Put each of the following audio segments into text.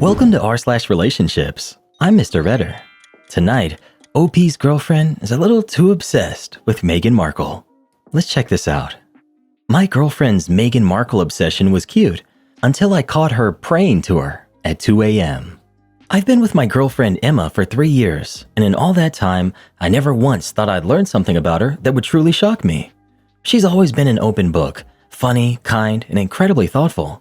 Welcome to r/relationships. I'm Mr. Redder. Tonight, OP's girlfriend is a little too obsessed with Meghan Markle. Let's check this out. My girlfriend's Meghan Markle obsession was cute until I caught her praying to her at 2 a.m. I've been with my girlfriend Emma for 3 years, and in all that time, I never once thought I'd learn something about her that would truly shock me. She's always been an open book, funny, kind, and incredibly thoughtful.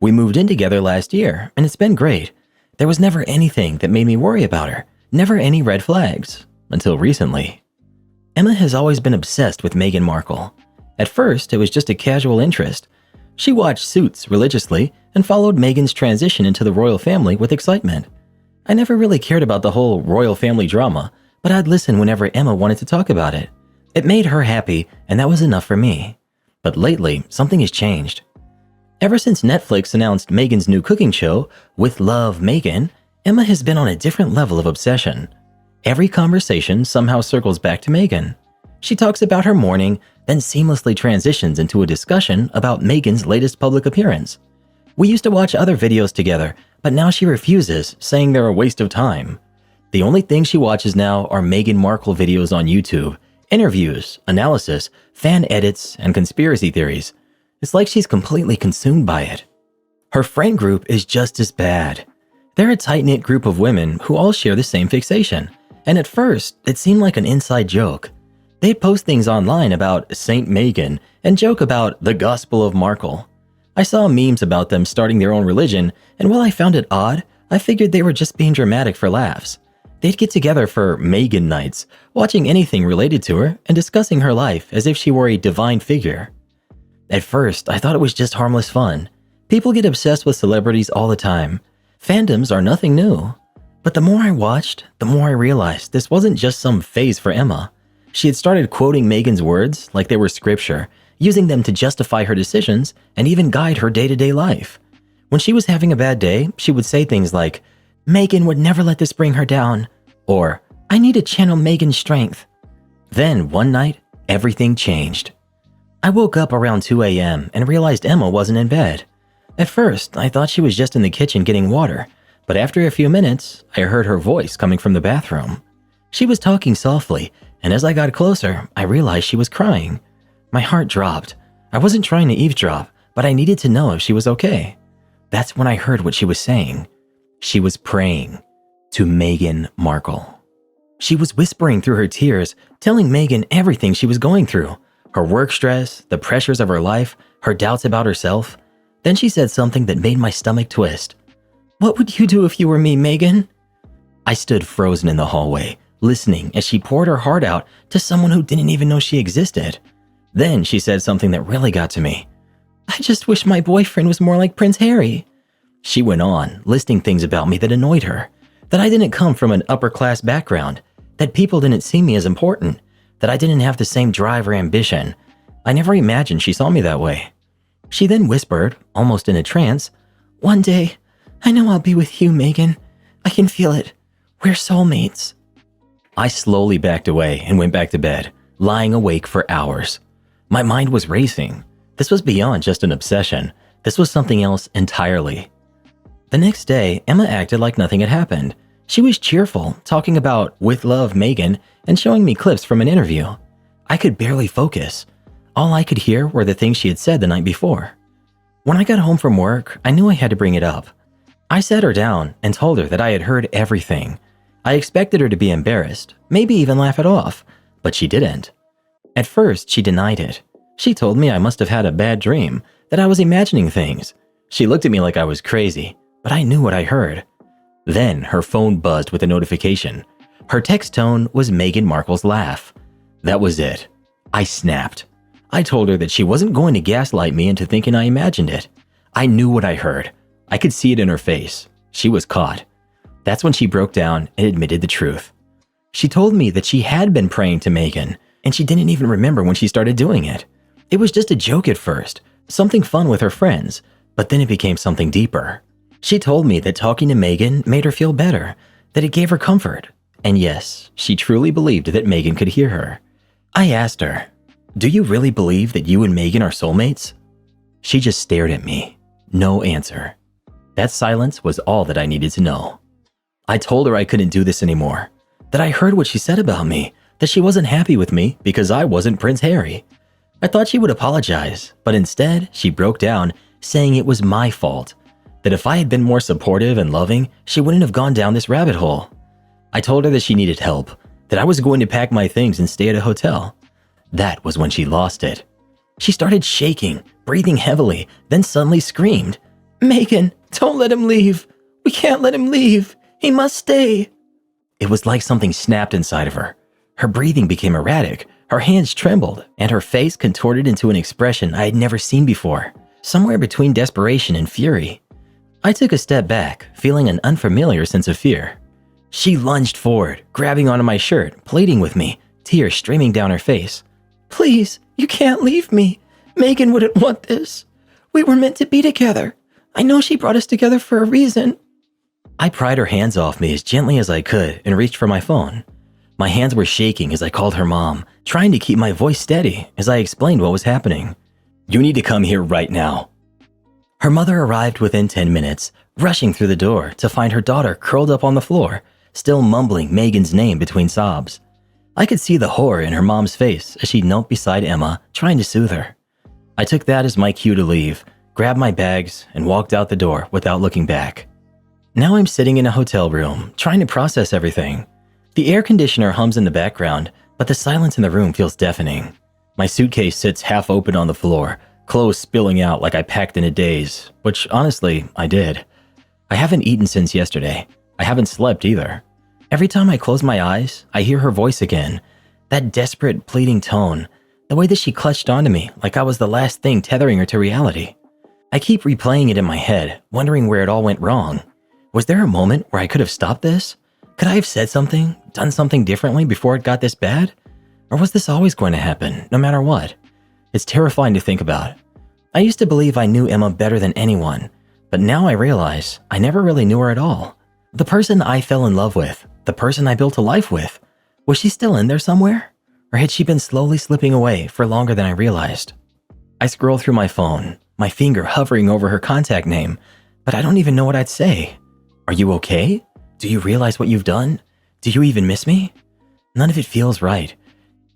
We moved in together last year, and it's been great. There was never anything that made me worry about her, never any red flags, until recently. Emma has always been obsessed with Meghan Markle. At first, it was just a casual interest. She watched Suits religiously and followed Meghan's transition into the royal family with excitement. I never really cared about the whole royal family drama, but I'd listen whenever Emma wanted to talk about it. It made her happy, and that was enough for me. But lately, something has changed. Ever since Netflix announced Meghan's new cooking show, With Love, Meghan, Emma has been on a different level of obsession. Every conversation somehow circles back to Meghan. She talks about her morning, then seamlessly transitions into a discussion about Meghan's latest public appearance. We used to watch other videos together, but now she refuses, saying they're a waste of time. The only thing she watches now are Meghan Markle videos on YouTube, interviews, analysis, fan edits, and conspiracy theories. It's like she's completely consumed by it. Her friend group is just as bad. They're a tight-knit group of women who all share the same fixation, and at first, it seemed like an inside joke. They'd post things online about Saint Meghan and joke about the Gospel of Markle. I saw memes about them starting their own religion, and while I found it odd, I figured they were just being dramatic for laughs. They'd get together for Meghan nights, watching anything related to her and discussing her life as if she were a divine figure. At first, I thought it was just harmless fun. People get obsessed with celebrities all the time. Fandoms are nothing new. But the more I watched, the more I realized this wasn't just some phase for Emma. She had started quoting Meghan's words like they were scripture, using them to justify her decisions and even guide her day-to-day life. When she was having a bad day, she would say things like, "Meghan would never let this bring her down," or "I need to channel Meghan's strength." Then, one night, everything changed. I woke up around 2 a.m. and realized Emma wasn't in bed. At first, I thought she was just in the kitchen getting water, but after a few minutes, I heard her voice coming from the bathroom. She was talking softly, and as I got closer, I realized she was crying. My heart dropped. I wasn't trying to eavesdrop, but I needed to know if she was okay. That's when I heard what she was saying. She was praying to Meghan Markle. She was whispering through her tears, telling Meghan everything she was going through. Her work stress, the pressures of her life, her doubts about herself. Then she said something that made my stomach twist. "What would you do if you were me, Meghan?" I stood frozen in the hallway, listening as she poured her heart out to someone who didn't even know she existed. Then she said something that really got to me. "I just wish my boyfriend was more like Prince Harry." She went on, listing things about me that annoyed her. That I didn't come from an upper-class background, that people didn't see me as important, that I didn't have the same drive or ambition. I never imagined she saw me that way. She then whispered, almost in a trance, "One day, I know I'll be with you, Meghan. I can feel it. We're soulmates." I slowly backed away and went back to bed, lying awake for hours. My mind was racing. This was beyond just an obsession. This was something else entirely. The next day, Emma acted like nothing had happened. She was cheerful, talking about With Love, Meghan, and showing me clips from an interview. I could barely focus. All I could hear were the things she had said the night before. When I got home from work, I knew I had to bring it up. I sat her down and told her that I had heard everything. I expected her to be embarrassed, maybe even laugh it off, but she didn't. At first, she denied it. She told me I must have had a bad dream, that I was imagining things. She looked at me like I was crazy, but I knew what I heard. Then her phone buzzed with a notification. Her text tone was Meghan Markle's laugh. That was it. I snapped. I told her that she wasn't going to gaslight me into thinking I imagined it. I knew what I heard. I could see it in her face. She was caught. That's when she broke down and admitted the truth. She told me that she had been praying to Meghan, and she didn't even remember when she started doing it. It was just a joke at first, something fun with her friends, but then it became something deeper. She told me that talking to Meghan made her feel better, that it gave her comfort. And yes, she truly believed that Meghan could hear her. I asked her, "Do you really believe that you and Meghan are soulmates?" She just stared at me. No answer. That silence was all that I needed to know. I told her I couldn't do this anymore, that I heard what she said about me, that she wasn't happy with me because I wasn't Prince Harry. I thought she would apologize, but instead she broke down, saying it was my fault, that if I had been more supportive and loving, she wouldn't have gone down this rabbit hole. I told her that she needed help, that I was going to pack my things and stay at a hotel. That was when she lost it. She started shaking, breathing heavily, then suddenly screamed, "Meghan, don't let him leave. We can't let him leave. He must stay." It was like something snapped inside of her. Her breathing became erratic, her hands trembled, and her face contorted into an expression I had never seen before, somewhere between desperation and fury. I took a step back, feeling an unfamiliar sense of fear. She lunged forward, grabbing onto my shirt, pleading with me, tears streaming down her face. "Please, you can't leave me. Meghan wouldn't want this. We were meant to be together. I know she brought us together for a reason." I pried her hands off me as gently as I could and reached for my phone. My hands were shaking as I called her mom, trying to keep my voice steady as I explained what was happening. "You need to come here right now." Her mother arrived within 10 minutes, rushing through the door to find her daughter curled up on the floor, still mumbling Meghan's name between sobs. I could see the horror in her mom's face as she knelt beside Emma, trying to soothe her. I took that as my cue to leave, grabbed my bags, and walked out the door without looking back. Now I'm sitting in a hotel room, trying to process everything. The air conditioner hums in the background, but the silence in the room feels deafening. My suitcase sits half open on the floor, clothes spilling out like I packed in a daze, which honestly, I did. I haven't eaten since yesterday. I haven't slept either. Every time I close my eyes, I hear her voice again, that desperate, pleading tone, the way that she clutched onto me like I was the last thing tethering her to reality. I keep replaying it in my head, wondering where it all went wrong. Was there a moment where I could have stopped this? Could I have said something, done something differently before it got this bad? Or was this always going to happen, no matter what? It's terrifying to think about. I used to believe I knew Emma better than anyone, but now I realize I never really knew her at all. The person I fell in love with, the person I built a life with, was she still in there somewhere? Or had she been slowly slipping away for longer than I realized? I scroll through my phone, my finger hovering over her contact name, but I don't even know what I'd say. Are you okay? Do you realize what you've done? Do you even miss me? None of it feels right.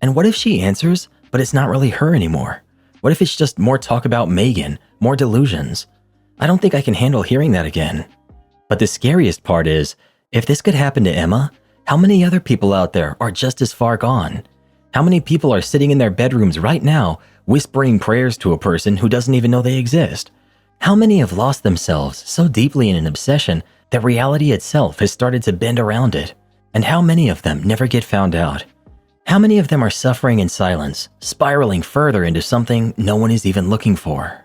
And what if she answers, but it's not really her anymore? What if it's just more talk about Meghan, more delusions? I don't think I can handle hearing that again. But the scariest part is, if this could happen to Emma, how many other people out there are just as far gone? How many people are sitting in their bedrooms right now, whispering prayers to a person who doesn't even know they exist? How many have lost themselves so deeply in an obsession that reality itself has started to bend around it? And how many of them never get found out? How many of them are suffering in silence, spiraling further into something no one is even looking for?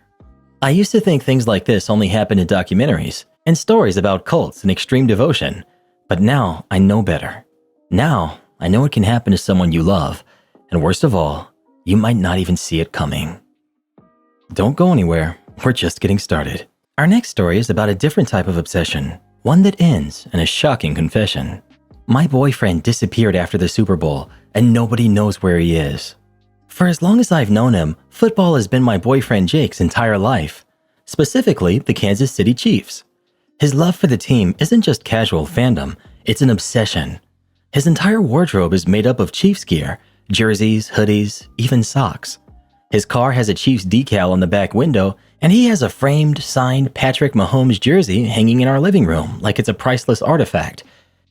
I used to think things like this only happened in documentaries and stories about cults and extreme devotion, but now I know better. Now I know it can happen to someone you love, and worst of all, you might not even see it coming. Don't go anywhere, we're just getting started. Our next story is about a different type of obsession, one that ends in a shocking confession. My boyfriend disappeared after the Super Bowl, and nobody knows where he is. For as long as I've known him, football has been my boyfriend Jake's entire life, specifically the Kansas City Chiefs. His love for the team isn't just casual fandom, it's an obsession. His entire wardrobe is made up of Chiefs gear, jerseys, hoodies, even socks. His car has a Chiefs decal on the back window, and he has a framed, signed Patrick Mahomes jersey hanging in our living room like it's a priceless artifact.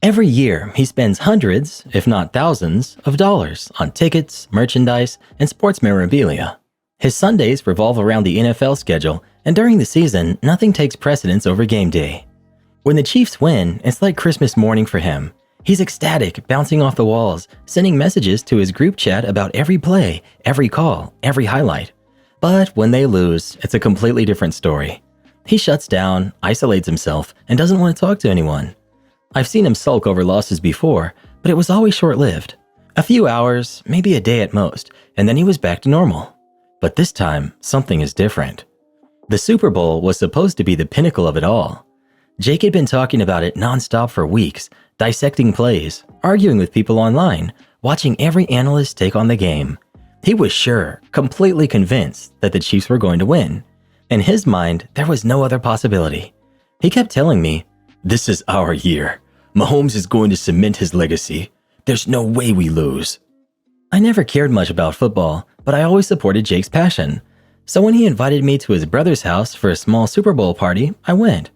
Every year, he spends hundreds, if not thousands, of dollars on tickets, merchandise, and sports memorabilia. His Sundays revolve around the NFL schedule, and during the season, nothing takes precedence over game day. When the Chiefs win, it's like Christmas morning for him. He's ecstatic, bouncing off the walls, sending messages to his group chat about every play, every call, every highlight. But when they lose, it's a completely different story. He shuts down, isolates himself, and doesn't want to talk to anyone. I've seen him sulk over losses before, but it was always short-lived. A few hours, maybe a day at most, and then he was back to normal. But this time, something is different. The Super Bowl was supposed to be the pinnacle of it all. Jake had been talking about it nonstop for weeks, dissecting plays, arguing with people online, watching every analyst take on the game. He was sure, completely convinced, that the Chiefs were going to win. In his mind, there was no other possibility. He kept telling me, "This is our year. Mahomes is going to cement his legacy. There's no way we lose." I never cared much about football, but I always supported Jake's passion. So when he invited me to his brother's house for a small Super Bowl party, I went.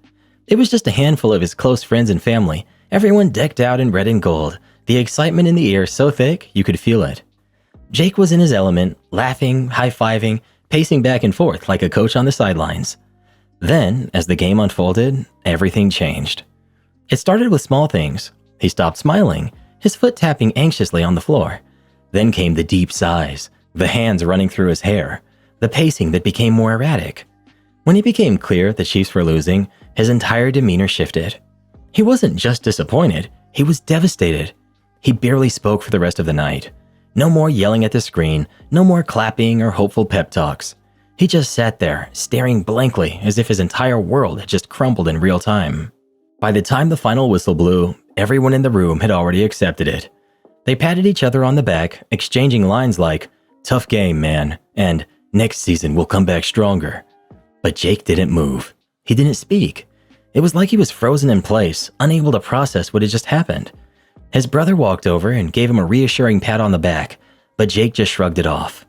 It was just a handful of his close friends and family, everyone decked out in red and gold, the excitement in the air so thick you could feel it. Jake was in his element, laughing, high-fiving, pacing back and forth like a coach on the sidelines. Then, as the game unfolded, everything changed. It started with small things. He stopped smiling, his foot tapping anxiously on the floor. Then came the deep sighs, the hands running through his hair, the pacing that became more erratic. When it became clear the Chiefs were losing, his entire demeanor shifted. He wasn't just disappointed, he was devastated. He barely spoke for the rest of the night. No more yelling at the screen, no more clapping or hopeful pep talks. He just sat there, staring blankly as if his entire world had just crumbled in real time. By the time the final whistle blew, everyone in the room had already accepted it. They patted each other on the back, exchanging lines like, "Tough game, man," and "Next season we'll come back stronger." But Jake didn't move. He didn't speak. It was like he was frozen in place, unable to process what had just happened. His brother walked over and gave him a reassuring pat on the back, but Jake just shrugged it off.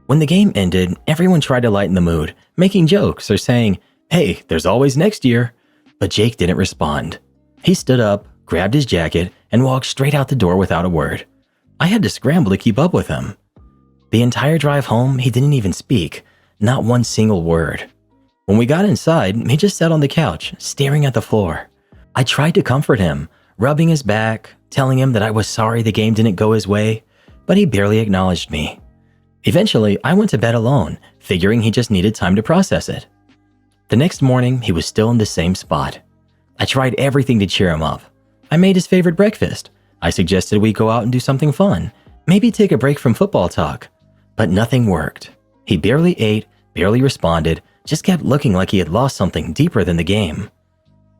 When the game ended, everyone tried to lighten the mood, making jokes or saying, "Hey, there's always next year." But Jake didn't respond. He stood up, grabbed his jacket, and walked straight out the door without a word. I had to scramble to keep up with him. The entire drive home, he didn't even speak, not one single word. When we got inside, he just sat on the couch, staring at the floor. I tried to comfort him, rubbing his back, telling him that I was sorry the game didn't go his way, but he barely acknowledged me. Eventually, I went to bed alone, figuring he just needed time to process it. The next morning, he was still in the same spot. I tried everything to cheer him up. I made his favorite breakfast. I suggested we go out and do something fun, maybe take a break from football talk. But nothing worked. He barely ate, barely responded, just kept looking like he had lost something deeper than the game.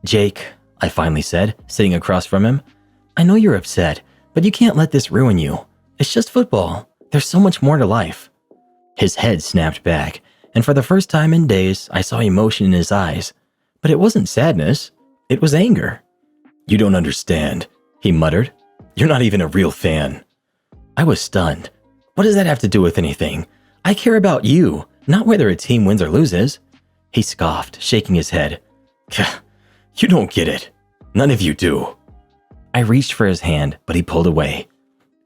"Jake," I finally said, sitting across from him, "I know you're upset, but you can't let this ruin you. It's just football. There's so much more to life." His head snapped back, and for the first time in days, I saw emotion in his eyes. But it wasn't sadness. It was anger. "You don't understand," he muttered. "You're not even a real fan." I was stunned. What does that have to do with anything? I care about you, not whether a team wins or loses. He scoffed, shaking his head. "You don't get it. None of you do." I reached for his hand, but he pulled away.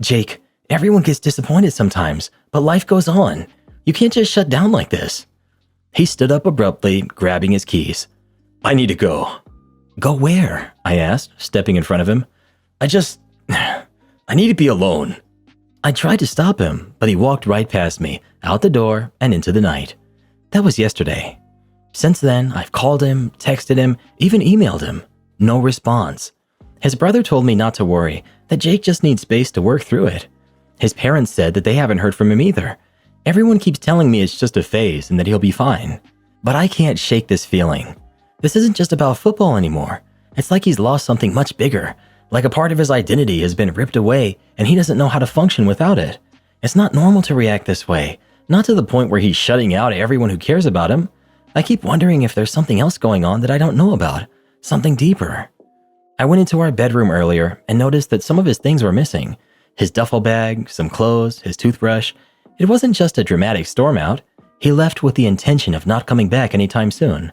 "Jake, everyone gets disappointed sometimes, but life goes on. You can't just shut down like this." He stood up abruptly, grabbing his keys. "I need to go." "Go where?" I asked, stepping in front of him. I need to be alone." I tried to stop him, but he walked right past me, out the door, and into the night. That was yesterday. Since then, I've called him, texted him, even emailed him. No response. His brother told me not to worry, that Jake just needs space to work through it. His parents said that they haven't heard from him either. Everyone keeps telling me it's just a phase and that he'll be fine. But I can't shake this feeling. This isn't just about football anymore. It's like he's lost something much bigger, like a part of his identity has been ripped away and he doesn't know how to function without it. It's not normal to react this way, not to the point where he's shutting out everyone who cares about him. I keep wondering if there's something else going on that I don't know about, something deeper. I went into our bedroom earlier and noticed that some of his things were missing. His duffel bag, some clothes, his toothbrush. It wasn't just a dramatic storm out. He left with the intention of not coming back anytime soon.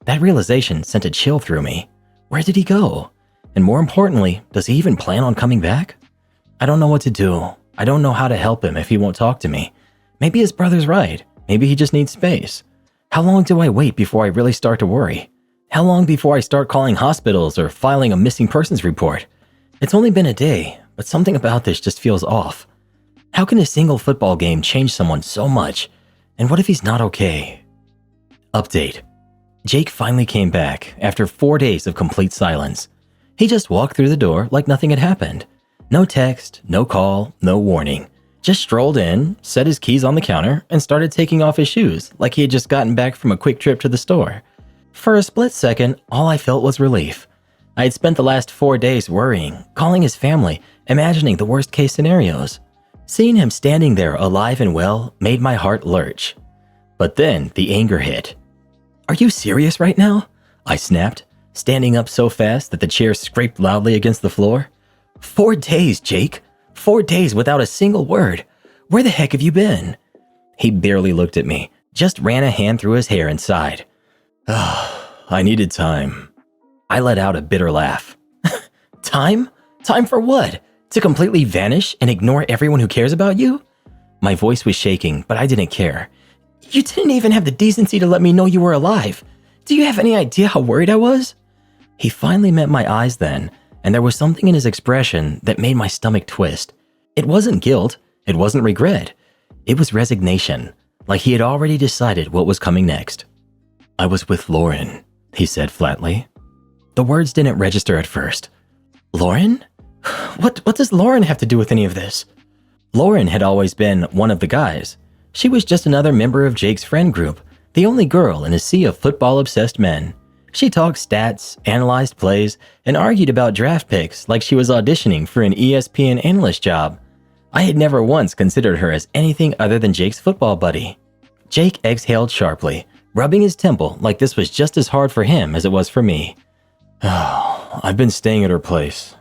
That realization sent a chill through me. Where did he go? And more importantly, does he even plan on coming back? I don't know what to do. I don't know how to help him if he won't talk to me. Maybe his brother's right. Maybe he just needs space. How long do I wait before I really start to worry? How long before I start calling hospitals or filing a missing persons report? It's only been a day, but something about this just feels off. How can a single football game change someone so much? And what if he's not okay? Update. Jake finally came back after 4 days of complete silence. He just walked through the door like nothing had happened. No text, no call, no warning. Just strolled in, set his keys on the counter, and started taking off his shoes like he had just gotten back from a quick trip to the store. For a split second, all I felt was relief. I had spent the last 4 days worrying, calling his family, imagining the worst case scenarios. Seeing him standing there alive and well made my heart lurch. But then the anger hit. "Are you serious right now? I snapped, standing up so fast that the chair scraped loudly against the floor. 4 days, Jake. 4 days without a single word. Where the heck have you been? He barely looked at me, just ran a hand through his hair and sighed. I needed time. I let out a bitter laugh. Time? Time for what? To completely vanish and ignore everyone who cares about you? My voice was shaking, but I didn't care. You didn't even have the decency to let me know you were alive. Do you have any idea how worried I was? He finally met my eyes then, and there was something in his expression that made my stomach twist. It wasn't guilt. It wasn't regret. It was resignation, like he had already decided what was coming next. I was with Lauren, he said flatly. The words didn't register at first. Lauren? What does Lauren have to do with any of this? Lauren had always been one of the guys. She was just another member of Jake's friend group, the only girl in a sea of football-obsessed men. She talked stats, analyzed plays, and argued about draft picks like she was auditioning for an ESPN analyst job. I had never once considered her as anything other than Jake's football buddy. Jake exhaled sharply, rubbing his temple like this was just as hard for him as it was for me. Oh, I've been staying at her place.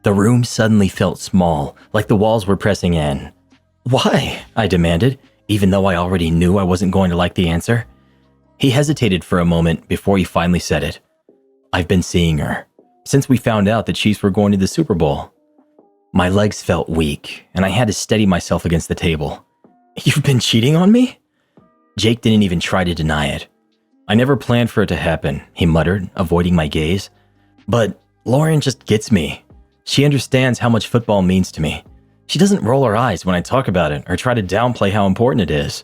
The room suddenly felt small, like the walls were pressing in. Why? I demanded, even though I already knew I wasn't going to like the answer. He hesitated for a moment before he finally said it. I've been seeing her, since we found out the Chiefs were going to the Super Bowl. My legs felt weak, and I had to steady myself against the table. You've been cheating on me? Jake didn't even try to deny it. I never planned for it to happen, he muttered, avoiding my gaze. But Lauren just gets me. She understands how much football means to me. She doesn't roll her eyes when I talk about it or try to downplay how important it is.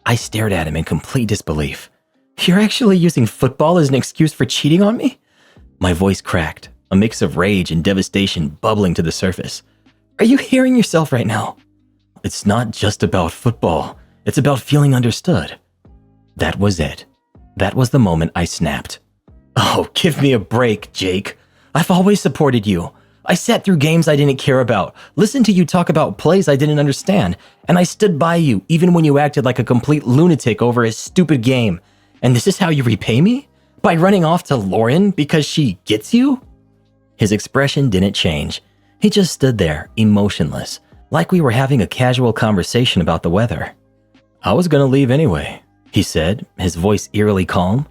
I stared at him in complete disbelief. You're actually using football as an excuse for cheating on me? My voice cracked, a mix of rage and devastation bubbling to the surface. Are you hearing yourself right now? It's not just about football. It's about feeling understood. That was it. That was the moment I snapped. Oh, give me a break, Jake. I've always supported you. I sat through games I didn't care about, listened to you talk about plays I didn't understand, and I stood by you even when you acted like a complete lunatic over a stupid game. And this is how you repay me? By running off to Lauren because she gets you? His expression didn't change. He just stood there, emotionless, like we were having a casual conversation about the weather. I was gonna leave anyway, he said, his voice eerily calm.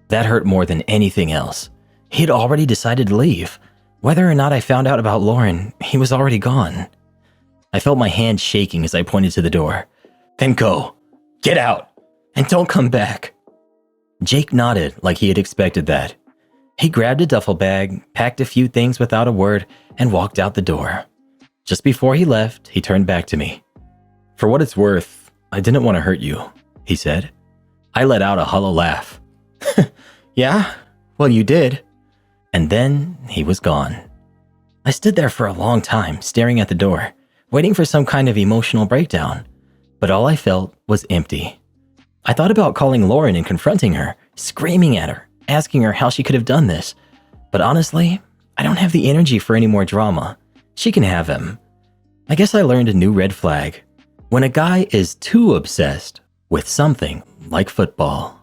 That hurt more than anything else. He'd already decided to leave. Whether or not I found out about Lauren, he was already gone. I felt my hand shaking as I pointed to the door. Then go. Get out. And don't come back. Jake nodded like he had expected that. He grabbed a duffel bag, packed a few things without a word, and walked out the door. Just before he left, he turned back to me. For what it's worth, I didn't want to hurt you, he said. I let out a hollow laugh. Yeah? Well, you did. And then he was gone. I stood there for a long time, staring at the door, waiting for some kind of emotional breakdown. But all I felt was empty. I thought about calling Lauren and confronting her, screaming at her, asking her how she could have done this. But honestly, I don't have the energy for any more drama. She can have him. I guess I learned a new red flag. When a guy is too obsessed with something like football.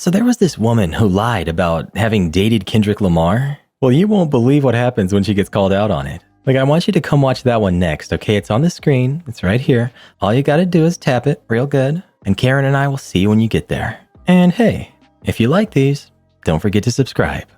So there was this woman who lied about having dated Kendrick Lamar. Well, you won't believe what happens when she gets called out on it. Like, I want you to come watch that one next, okay? It's on the screen. It's right here. All you gotta do is tap it real good. And Karen and I will see you when you get there. And hey, if you like these, don't forget to subscribe.